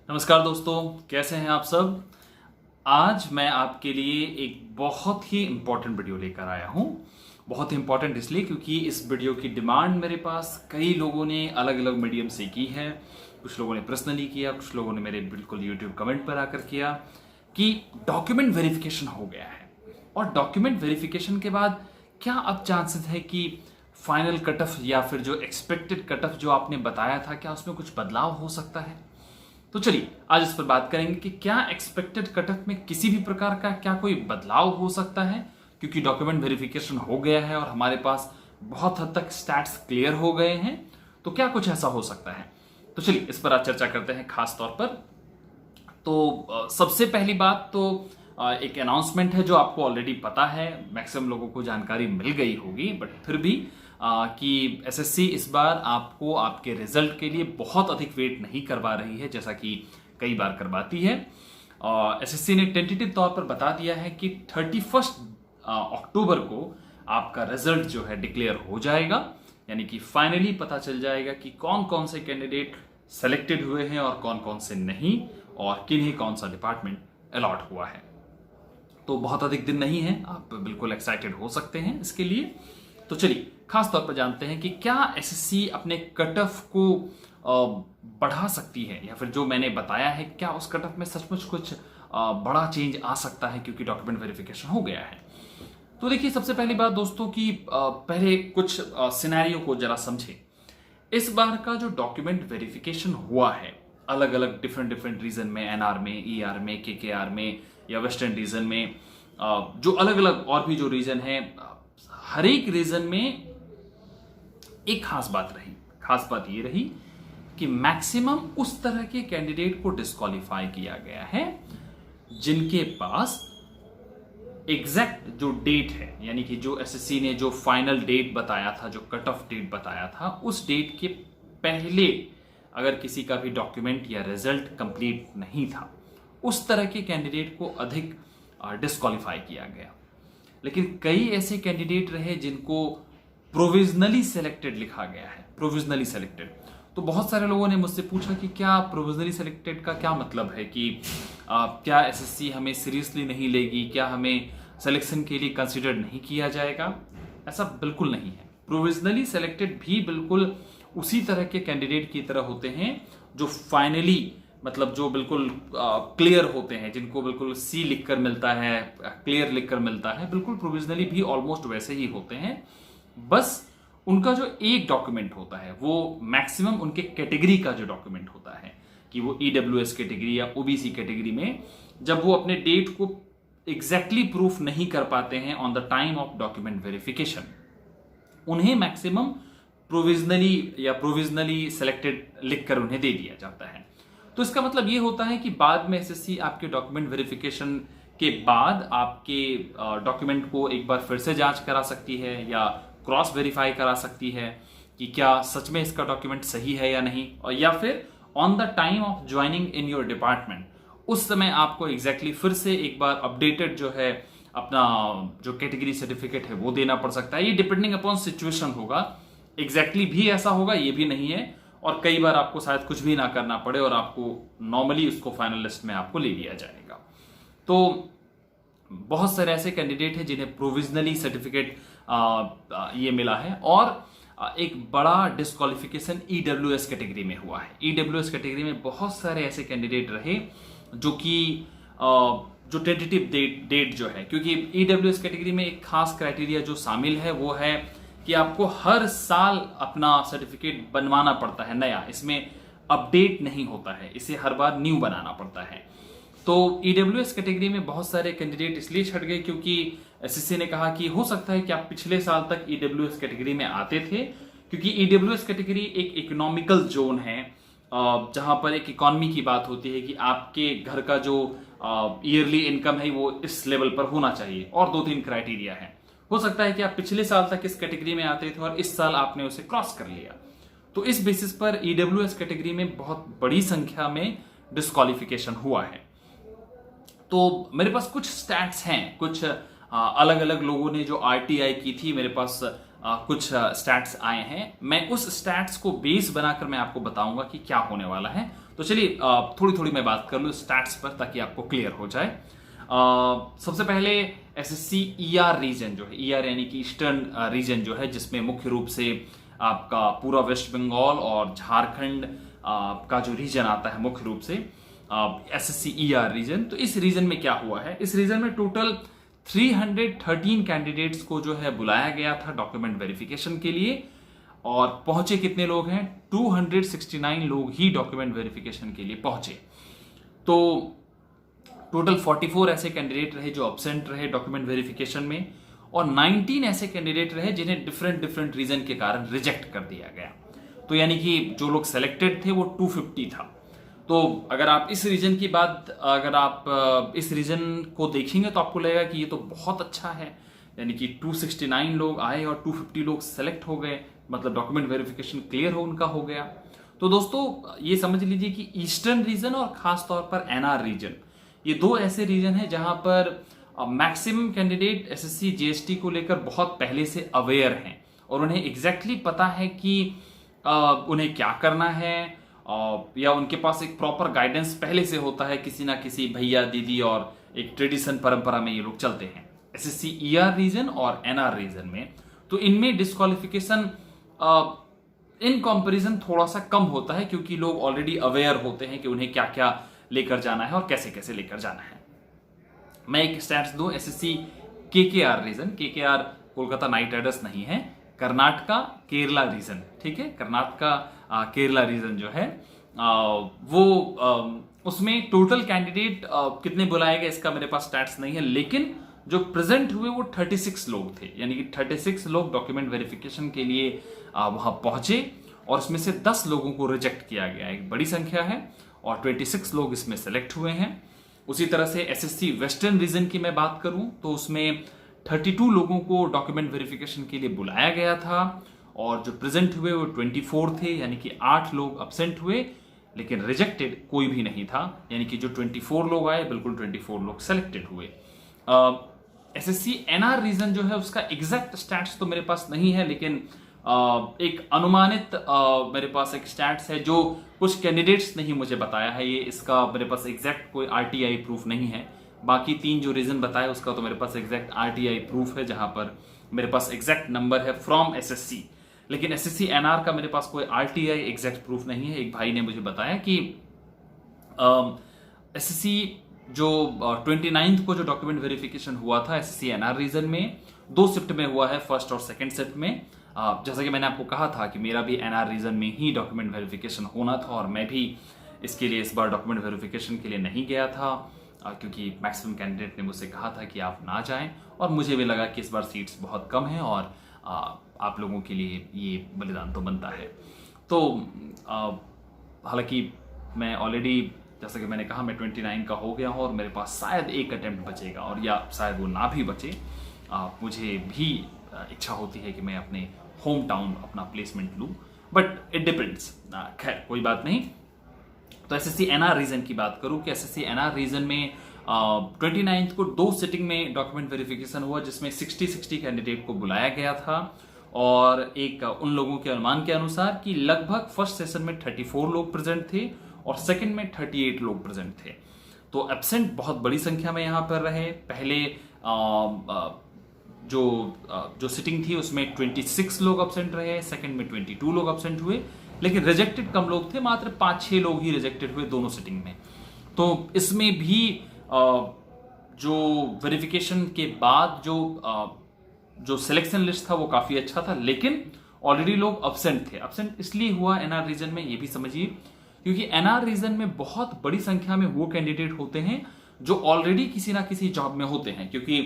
नमस्कार दोस्तों, कैसे हैं आप सब। आज मैं आपके लिए एक बहुत ही इंपॉर्टेंट वीडियो लेकर आया हूं। बहुत ही इंपॉर्टेंट इसलिए क्योंकि इस वीडियो की डिमांड मेरे पास कई लोगों ने अलग अलग मीडियम से की है। कुछ लोगों ने पर्सनली किया, कुछ लोगों ने मेरे बिल्कुल यूट्यूब कमेंट पर आकर किया कि डॉक्यूमेंट वेरिफिकेशन हो गया है और डॉक्यूमेंट वेरिफिकेशन के बाद क्या अब चांसेस है कि फाइनल कट ऑफ या फिर जो एक्सपेक्टेड कट ऑफ जो आपने बताया था, क्या उसमें कुछ बदलाव हो सकता है। तो चलिए आज इस पर बात करेंगे कि क्या एक्सपेक्टेड कट ऑफ में किसी भी प्रकार का क्या कोई बदलाव हो सकता है, क्योंकि डॉक्यूमेंट वेरिफिकेशन हो गया है और हमारे पास बहुत हद तक स्टैट्स क्लियर हो गए हैं। तो क्या कुछ ऐसा हो सकता है। तो चलिए इस पर आज चर्चा करते हैं खास तौर पर। तो सबसे पहली बात तो एक अनाउंसमेंट है जो आपको ऑलरेडी पता है, मैक्सिमम लोगों को जानकारी मिल गई होगी, बट फिर भी कि एसएससी इस बार आपको आपके रिजल्ट के लिए बहुत अधिक वेट नहीं करवा रही है जैसा कि कई बार करवाती है। एसएससी ने टेंटेटिव तौर पर बता दिया है कि 31 अक्टूबर को आपका रिजल्ट जो है डिक्लेयर हो जाएगा, यानी कि फाइनली पता चल जाएगा कि कौन कौन से कैंडिडेट सेलेक्टेड हुए हैं और कौन कौन से नहीं, और किन्हें कौन सा डिपार्टमेंट अलॉट हुआ है। तो बहुत अधिक दिन नहीं है, आप बिल्कुल एक्साइटेड हो सकते हैं इसके लिए। तो चलिए खास तौर पर जानते हैं कि क्या एसएससी अपने कट ऑफ को बढ़ा सकती है, या फिर जो मैंने बताया है क्या उस कट ऑफ में सचमुच कुछ बड़ा चेंज आ सकता है क्योंकि डॉक्यूमेंट वेरिफिकेशन हो गया है। तो देखिए सबसे पहली बात दोस्तों कि पहले कुछ सिनेरियो को जरा समझें। इस बार का जो डॉक्यूमेंट वेरिफिकेशन हुआ है अलग अलग डिफरेंट रीजन में, एनआर में, ईआर में, केकेआर में या वेस्टर्न रीजन में, जो अलग अलग और भी जो रीजन है, हर एक रीजन में एक खास बात रही। खास बात ये रही कि मैक्सिमम उस तरह के कैंडिडेट को डिस्क्वालीफाई किया गया है जिनके पास एग्जैक्ट जो डेट है, यानी कि जो एसएससी ने जो फाइनल डेट बताया था, जो कट ऑफ डेट बताया था, उस डेट के पहले अगर किसी का भी डॉक्यूमेंट या रिजल्ट कंप्लीट नहीं था, उस तरह के कैंडिडेट को अधिक डिस्क्वालीफाई किया गया। लेकिन कई ऐसे कैंडिडेट रहे जिनको प्रोविजनली सेलेक्टेड लिखा गया है। प्रोविजनली सेलेक्टेड, तो बहुत सारे लोगों ने मुझसे पूछा कि क्या प्रोविजनली सेलेक्टेड का क्या मतलब है, कि क्या एसएससी हमें सीरियसली नहीं लेगी, क्या हमें सिलेक्शन के लिए कंसिडर नहीं किया जाएगा। ऐसा बिल्कुल नहीं है। प्रोविजनली सेलेक्टेड भी बिल्कुल उसी तरह के कैंडिडेट की तरह होते हैं जो फाइनली, मतलब जो बिल्कुल क्लियर होते हैं, जिनको बिल्कुल सी लिखकर मिलता है, क्लियर लिखकर मिलता है, बिल्कुल प्रोविजनली भी ऑलमोस्ट वैसे ही होते हैं। बस उनका जो एक डॉक्यूमेंट होता है वो मैक्सिमम उनके कैटेगरी का जो डॉक्यूमेंट होता है, कि वो ईडब्ल्यूएस कैटेगरी या ओबीसी कैटेगरी में जब वो अपने डेट को एग्जैक्टली प्रूफ नहीं कर पाते हैं on the time of document verification, उन्हें मैक्सिमम प्रोविजनली सेलेक्टेड लिखकर उन्हें दे दिया जाता है। तो इसका मतलब ये होता है कि बाद में एसएससी आपके डॉक्यूमेंट वेरिफिकेशन के बाद आपके डॉक्यूमेंट को एक बार फिर से जांच करा सकती है या क्रॉस वेरीफाई करा सकती है कि क्या सच में इसका डॉक्यूमेंट सही है या नहीं, और या फिर on the time of joining in your department उस समय आपको एग्जैक्टली फिर से एक बार अपडेटेड जो है अपना जो कैटेगरी सर्टिफिकेट है वो देना पड़ सकता है। ये डिपेंडिंग अपॉन सिचुएशन होगा, एग्जैक्टली भी ऐसा होगा ये भी नहीं है, और कई बार आपको शायद कुछ भी ना करना पड़े और आपको नॉर्मली उसको फाइनल लिस्ट में आपको ले लिया जाएगा। तो बहुत सारे ऐसे कैंडिडेट हैं जिन्हें प्रोविजनली सर्टिफिकेट ये मिला है, और एक बड़ा डिस्क्वालिफिकेशन ईडब्ल्यूएस कैटेगरी में हुआ है। ईडब्ल्यूएस कैटेगरी में बहुत सारे ऐसे कैंडिडेट रहे जो कि जो टेंटेटिव डेट जो है, क्योंकि ईडब्ल्यूएस कैटेगरी में एक खास क्राइटेरिया जो शामिल है वो है कि आपको हर साल अपना सर्टिफिकेट बनवाना पड़ता है नया, इसमें अपडेट नहीं होता है, इसे हर बार न्यू बनाना पड़ता है। तो ईडब्ल्यूएस कैटेगरी में बहुत सारे कैंडिडेट इसलिए छट गए क्योंकि एसएससी ने कहा कि हो सकता है कि आप पिछले साल तक ईडब्ल्यूएस कैटेगरी में आते थे, क्योंकि ईडब्ल्यूएस कैटेगरी एक इकोनॉमिकल जोन है जहां पर एक इकोनॉमी की बात होती है कि आपके घर का जो ईयरली इनकम है वो इस लेवल पर होना चाहिए, और 2-3 क्राइटेरिया है। हो सकता है कि आप पिछले साल तक इस कैटेगरी में आते थे और इस साल आपने उसे क्रॉस कर लिया, तो इस बेसिस पर ईडब्ल्यूएस कैटेगरी में बहुत बड़ी संख्या में डिस्क्वालिफिकेशन हुआ है। तो मेरे पास कुछ स्टैट्स हैं, कुछ अलग अलग लोगों ने जो आरटीआई की थी, मेरे पास कुछ स्टैट्स आए हैं। मैं उस स्टैट्स को बेस बनाकर मैं आपको बताऊंगा कि क्या होने वाला है। तो चलिए थोड़ी थोड़ी मैं बात कर लूँ स्टैट्स पर ताकि आपको क्लियर हो जाए। सबसे पहले एसएससी ईआर रीजन जो है, ईआर यानी कि ईस्टर्न रीजन जो है, जिसमें मुख्य रूप से आपका पूरा वेस्ट बंगाल और झारखंड का जो रीजन आता है मुख्य रूप से एसएससी ईआर रीजन। तो इस रीजन में क्या हुआ है, इस रीजन में टोटल 313 कैंडिडेट्स को जो है बुलाया गया था डॉक्यूमेंट वेरिफिकेशन के लिए, और पहुंचे कितने लोग हैं, 269 लोग ही डॉक्यूमेंट वेरिफिकेशन के लिए पहुंचे। तो टोटल 44 ऐसे कैंडिडेट रहे जो एब्सेंट रहे डॉक्यूमेंट वेरिफिकेशन में, और 19 ऐसे कैंडिडेट रहे जिन्हें डिफरेंट रीजन के कारण रिजेक्ट कर दिया गया। तो यानी कि जो लोग सेलेक्टेड थे वो 250 था। तो अगर आप इस रीजन की बात, अगर आप इस रीजन को देखेंगे तो आपको लगेगा कि ये तो बहुत अच्छा है, यानी कि 269 लोग आए और 250 लोग सेलेक्ट हो गए, मतलब डॉक्यूमेंट वेरिफिकेशन क्लियर हो उनका हो गया। तो दोस्तों ये समझ लीजिए कि ईस्टर्न रीजन और खास तौर पर एनआर रीजन, ये दो ऐसे रीजन है जहां पर मैक्सिमम कैंडिडेट एसएससी जीएसटी को लेकर बहुत पहले से अवेयर हैं और उन्हें एग्जैक्टली पता है कि उन्हें क्या करना है, या उनके पास एक प्रॉपर गाइडेंस पहले से होता है किसी ना किसी भैया दीदी, और एक ट्रेडिशन परंपरा में ये लोग चलते हैं एसएससी ईआर रीजन और एनआर रीजन में। तो इनमें डिस्क्वालिफिकेशन इन कंपैरिजन थोड़ा सा कम होता है, क्योंकि लोग ऑलरेडी अवेयर होते हैं कि उन्हें क्या क्या लेकर जाना है और कैसे कैसे लेकर जाना है। मैं एक स्टैट्स दूं, SSC KKR region, KKR Kolkata knight riders नहीं है, कर्नाटका केरला रीजन, ठीक है, कर्नाटका केरला रीजन जो है उसमें टोटल कैंडिडेट कितने बुलाए गए इसका मेरे पास स्टैट्स नहीं है, लेकिन जो प्रेजेंट हुए वो 36 लोग थे, यानी कि 36 लोग डॉक्यूमेंट वेरिफिकेशन के लिए वहां पहुंचे, और उसमें से 10 लोगों को रिजेक्ट किया गया, एक बड़ी संख्या है, और 26 लोग इसमें सेलेक्ट हुए हैं। उसी तरह से एसएससी वेस्टर्न रीजन की मैं बात करूं तो उसमें 32 लोगों को डॉक्यूमेंट वेरिफिकेशन के लिए बुलाया गया था, और जो प्रेजेंट हुए वो 24 थे, यानी कि 8 लोग एब्सेंट हुए, लेकिन रिजेक्टेड कोई भी नहीं था, यानी कि जो 24 लोग आए बिल्कुल 24 लोग सेलेक्टेड हुए। एसएससी एनआर रीजन जो है उसका एग्जैक्ट स्टैट्स तो मेरे पास नहीं है, लेकिन एक अनुमानित मेरे पास एक स्टैट्स है जो कुछ कैंडिडेट्स ने ही मुझे बताया है। ये इसका मेरे पास एग्जैक्ट कोई आरटीआई प्रूफ नहीं है। बाकी 3 जो रीजन बताया उसका तो मेरे पास एग्जैक्ट आरटीआई प्रूफ है, जहां पर मेरे पास एग्जैक्ट नंबर है फ्रॉम एसएससी, लेकिन एसएससी एनआर का मेरे पास कोई आरटीआई एग्जैक्ट प्रूफ नहीं है। एक भाई ने मुझे बताया कि एसएससी जो 29 को जो डॉक्यूमेंट वेरिफिकेशन हुआ था एसएससी एनआर रीजन में 2 शिफ्ट में हुआ है, फर्स्ट और सेकंड शिफ्ट में। जैसा कि मैंने आपको कहा था कि मेरा भी एनआर रीजन में ही डॉक्यूमेंट वेरिफिकेशन होना था, और मैं भी इसके लिए इस बार डॉक्यूमेंट वेरिफिकेशन के लिए नहीं गया था, क्योंकि मैक्सिमम कैंडिडेट ने मुझसे कहा था कि आप ना जाएं, और मुझे भी लगा कि इस बार सीट्स बहुत कम हैं और आप लोगों के लिए ये बलिदान तो बनता है। तो हालांकि मैं ऑलरेडी, जैसा कि मैंने कहा, मैं 29 का हो गया हूँ और मेरे पास शायद एक अटेम्प्ट बचेगा, और या शायद वो ना भी बचे। मुझे भी इच्छा होती है कि मैं अपने होम टाउन अपना प्लेसमेंट लूँ, बट इट डिपेंड्स। खैर कोई बात नहीं। तो एसएससी एनआर रीजन की बात करूँ कि एसएससी एनआर रीजन में 29 को 2 सिटिंग में डॉक्यूमेंट वेरिफिकेशन हुआ, जिसमें 60 कैंडिडेट को बुलाया गया था, और एक उन लोगों के अनुमान के अनुसार कि लगभग फर्स्ट सेशन में 34 लोग प्रेजेंट थे और सेकंड में 38 लोग प्रेजेंट थे। तो एब्सेंट बहुत बड़ी संख्या में यहाँ पर रहे। पहले जो सिटिंग थी उसमें 26 लोग एब्सेंट रहे, सेकंड में 22 लोग एब्सेंट हुए, लेकिन रिजेक्टेड कम लोग थे, मात्र 5-6 लोग ही रिजेक्टेड हुए दोनों सिटिंग में। तो इसमें भी जो वेरिफिकेशन के बाद जो सिलेक्शन लिस्ट था वो काफी अच्छा था, लेकिन ऑलरेडी लोग एब्सेंट थे। एब्सेंट इसलिए हुआ एनआर रीजन में, ये भी समझिए, क्योंकि एनआर रीजन में बहुत बड़ी संख्या में वो कैंडिडेट होते हैं जो ऑलरेडी किसी ना किसी जॉब में होते हैं, क्योंकि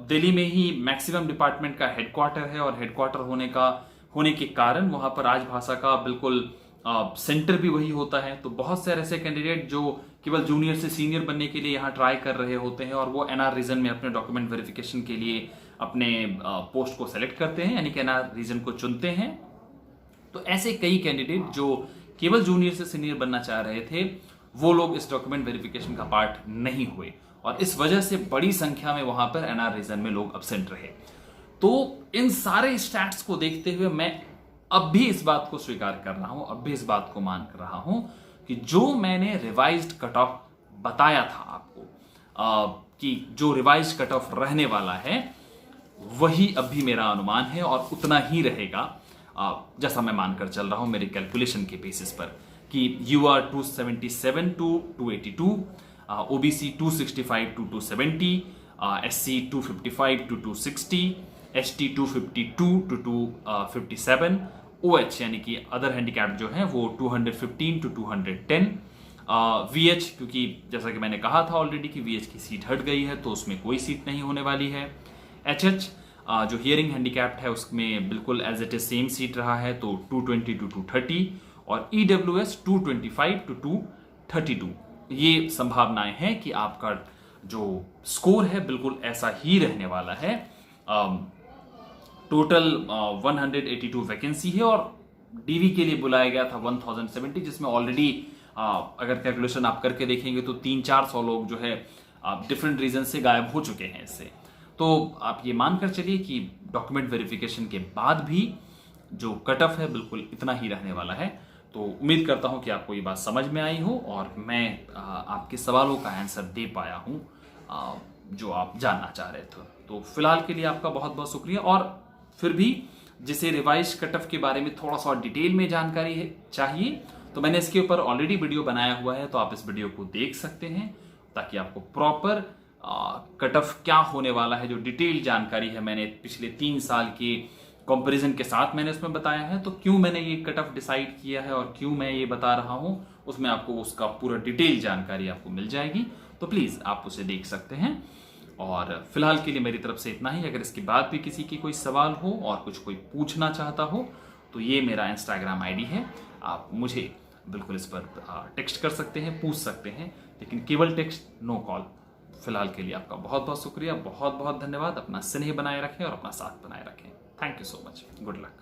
दिल्ली में ही मैक्सिमम डिपार्टमेंट का हेडक्वार्टर है, और हेडक्वार्टर होने के कारण वहां पर राजभाषा का बिल्कुल सेंटर भी वही होता है। तो बहुत सारे ऐसे कैंडिडेट जो केवल जूनियर से सीनियर बनने के लिए यहाँ ट्राई कर रहे होते हैं, और वो एनआर रीजन में अपने डॉक्यूमेंट वेरिफिकेशन के लिए अपने पोस्ट को सेलेक्ट करते हैं, यानी कि एनआर रीजन को चुनते हैं। तो ऐसे कई कैंडिडेट जो केवल जूनियर से सीनियर बनना चाह रहे थे, वो लोग इस डॉक्यूमेंट वेरिफिकेशन का पार्ट नहीं हुए, और इस वजह से बड़ी संख्या में वहां पर एनआर रीजन में लोग एब्सेंट रहे। तो इन सारे स्टैट्स को देखते हुए मैं अब भी इस बात को स्वीकार कर रहा हूं, अब भी इस बात को मान कर रहा हूं कि जो मैंने रिवाइज्ड कट ऑफ बताया था आपको कि जो रिवाइज्ड कट ऑफ रहने वाला है वही अभी मेरा अनुमान है और उतना ही रहेगा, जैसा मैं मानकर चल रहा हूं मेरे कैलकुलेशन के बेसिस पर कि UR 277 to 282, OBC 265 to 270, SC 255 to 260, ST 252 to 257, OH यानी कि अदर हैंडीकैप जो है वो 215 टू 210, VH क्योंकि जैसा कि मैंने कहा था ऑलरेडी कि VH की सीट हट गई है तो उसमें कोई सीट नहीं होने वाली है। HH जो हियरिंग हैंडीकैप्ड है उसमें बिल्कुल as it is same seat रहा है तो 220 टू 230, और EWS 225 टू 232। ये संभावनाएं हैं कि आपका जो स्कोर है बिल्कुल ऐसा ही रहने वाला है। टोटल 182 वैकेंसी है और डीवी के लिए बुलाया गया था 1070, जिसमें ऑलरेडी अगर कैलकुलेशन आप करके देखेंगे तो 300-400 लोग जो है डिफरेंट रीजन से गायब हो चुके हैं इससे। तो आप ये मानकर चलिए कि डॉक्यूमेंट वेरिफिकेशन के बाद भी जो कट ऑफ है बिल्कुल इतना ही रहने वाला है। तो उम्मीद करता हूं कि आपको ये बात समझ में आई हो और मैं आपके सवालों का आंसर दे पाया हूं जो आप जानना चाह रहे थे। तो फिलहाल के लिए आपका बहुत बहुत शुक्रिया। और फिर भी जिसे रिवाइज कट ऑफ के बारे में थोड़ा सा डिटेल में जानकारी चाहिए तो मैंने इसके ऊपर ऑलरेडी वीडियो बनाया हुआ है, तो आप इस वीडियो को देख सकते हैं ताकि आपको प्रॉपर कट ऑफ क्या होने वाला है जो डिटेल जानकारी है मैंने पिछले 3 साल के कंपैरिजन के साथ मैंने उसमें बताया है। तो क्यों मैंने ये कट ऑफ डिसाइड किया है और क्यों मैं ये बता रहा हूं उसमें आपको उसका पूरा डिटेल जानकारी आपको मिल जाएगी, तो प्लीज आप उसे देख सकते हैं। और फिलहाल के लिए मेरी तरफ से इतना ही। अगर इसके बाद भी किसी की कोई सवाल हो और कुछ कोई पूछना चाहता हो तो ये मेरा इंस्टाग्राम आईडी है, आप मुझे बिल्कुल इस पर टेक्स्ट कर सकते हैं, पूछ सकते हैं, लेकिन केवल टेक्स्ट, नो कॉल। फिलहाल के लिए आपका बहुत बहुत शुक्रिया, बहुत बहुत धन्यवाद। अपना स्नेह बनाए रखें और अपना साथ बनाए रखें। Thank you so much. Good luck.